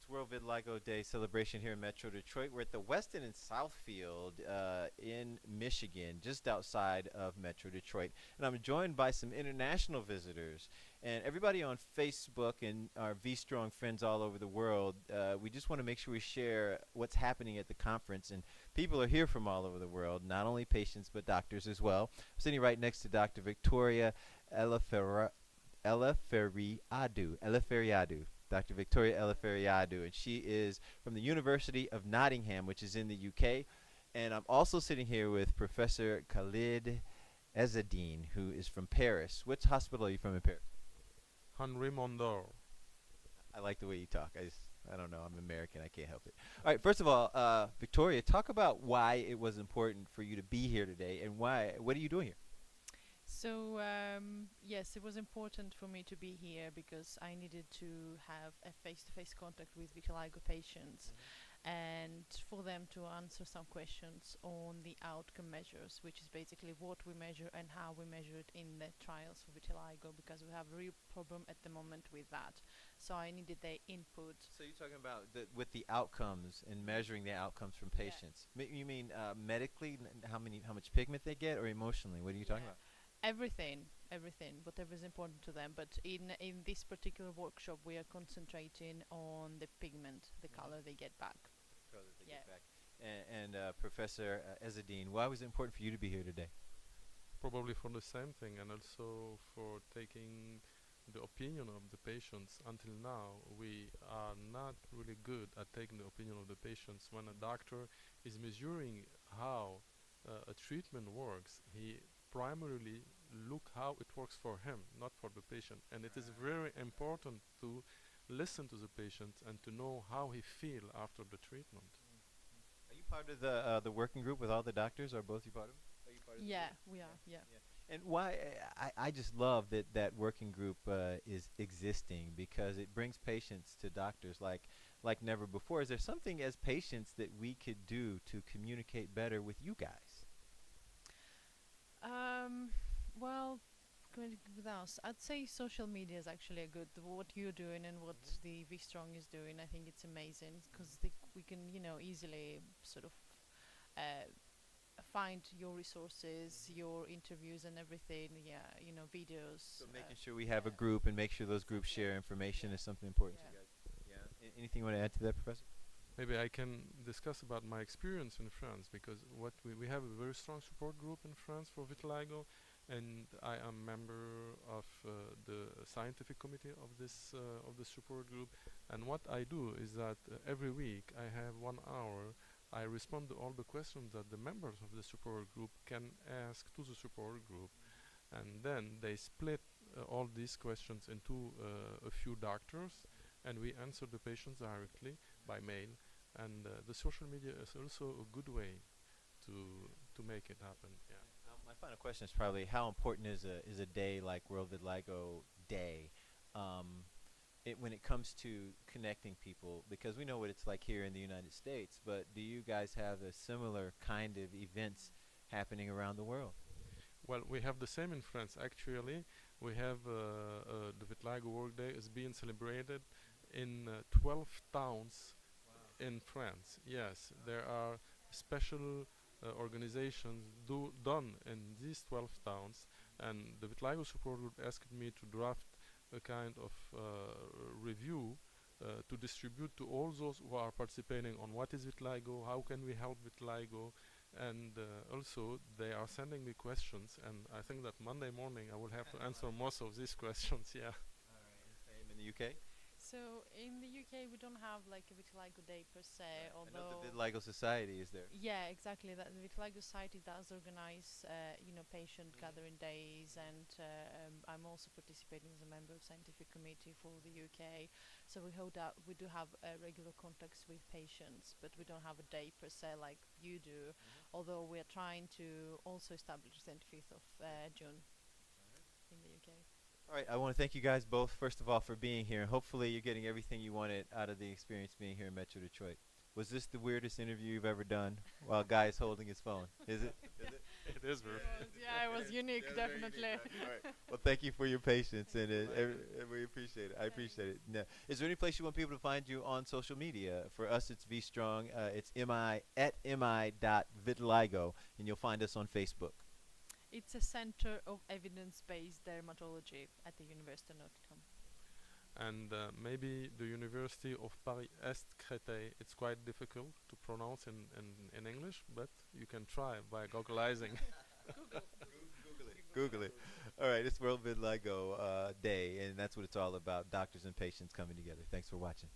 World Vitiligo Day celebration here in Metro Detroit. We're at the Westin and Southfield in Michigan, just outside of Metro Detroit. And I'm joined by some international visitors and everybody on Facebook and our V Strong friends all over the world. We just want to make sure we share what's happening at the conference. And people are here from all over the world, not only patients but doctors as well. I'm sitting right next to Dr. Victoria Eleferiadu. Eleferiadu. Dr. Victoria Eleferiadu, and she is from the University of Nottingham, which is in the UK. And I'm also sitting here with Professor Khalid Ezzedine, who is from Paris. Which hospital are you from in Paris? Henri Mondor. I like the way you talk. I don't know. I'm American. I can't help it. All right. First of all, Victoria, talk about why it was important for you to be here today, and why. What are you doing here? So yes, it was important for me to be here because I needed to have a face-to-face contact with vitiligo patients, and for them to answer some questions on the outcome measures, which is basically what we measure and how we measure it in the trials for vitiligo, because we have a real problem at the moment with that. So I needed their input. So you're talking about with the outcomes and measuring the outcomes from Yeah. patients. You mean medically, how much pigment they get, or emotionally? What are you talking Yeah. about? Everything, whatever is important to them. But in this particular workshop, we are concentrating on the pigment, the color they get back. Colors they Yeah. get back. And Professor Ezzedine, why was it important for you to be here today? Probably for the same thing, and also for taking the opinion of the patients. Until now, we are not really good at taking the opinion of the patients. When a doctor is measuring how a treatment works, he primarily look how it works for him, not for the patient. And it is very important to listen to the patient and to know how he feel after the treatment. Are you part of the working group with all the doctors, or both you part of them? Are you part of the Yeah, group? we are. Yeah. Yeah. And why I just love that working group is existing because it brings patients to doctors like never before. Is there something as patients that we could do to communicate better with you guys? Um, well, with us, I'd say social media is actually a good. What you're doing and what the V Strong is doing, I think it's amazing because we can, easily sort of uh, find your resources, your interviews, and everything. Yeah, videos. So making sure we have a Yeah, group and make sure those groups exactly. share information Yeah, is something important to yeah. you guys. Yeah. Anything you want to add to that, Professor? Maybe I can discuss about my experience in France, because what we have a very strong support group in France for vitiligo, and I am member of the scientific committee of the support group. And what I do is that every week I have 1 hour. I respond to all the questions that the members of the support group can ask to the support group, and then they split all these questions into a few doctors, and we answer the patients directly by mail. And the social media is also a good way to make it happen. Yeah. My final question is probably how important is a day like World Vitiligo Day, um, when it comes to connecting people? Because we know what it's like here in the United States, but do you guys have a similar kind of events happening around the world? Well, we have the same in France. Actually, we have the Vitiligo World Day is being celebrated in 12 towns in France. Yes, there are special organizations done in these 12 towns, and the Vitiligo support group asked me to draft a kind of review to distribute to all those who are participating on what is vitiligo, how can we help vitiligo, and also they are sending me questions, and I think that Monday morning I will have to answer most of these questions. Yeah. All right. And same in the UK. So in the UK, we don't have like a Vitiligo Day per se, Right. I know the although Vitiligo Society is there. yeah, exactly. That the Vitiligo Society does organize, patient gathering days, and I'm also participating as a member of scientific committee for the UK. So we do have regular contacts with patients, but we don't have a day per se like you do. Although we are trying to also establish the 25th of June in the UK. All right, I want to thank you guys both, first of all, for being here. Hopefully, you're getting everything you wanted out of the experience being here in Metro Detroit. Was this the weirdest interview you've ever done while a guy is holding his phone? Is it? Is it? It is very. Yeah, it was unique, Yeah, it's very unique, definitely. right? All right. Well, thank you for your patience, Thank and you. we appreciate it. I appreciate it. Now, is there any place you want people to find you on social media? For us, it's V Strong. It's mi at mi dot vitiligo, and you'll find us on Facebook. It's a center of evidence-based dermatology at the University of Notre Dame. And maybe the University of Paris Est Créteil. It's quite difficult to pronounce in English, but you can try by googleizing. Google it. Google it. All right, it's World Vitiligo Day, and that's what it's all about. Doctors and patients coming together. Thanks for watching.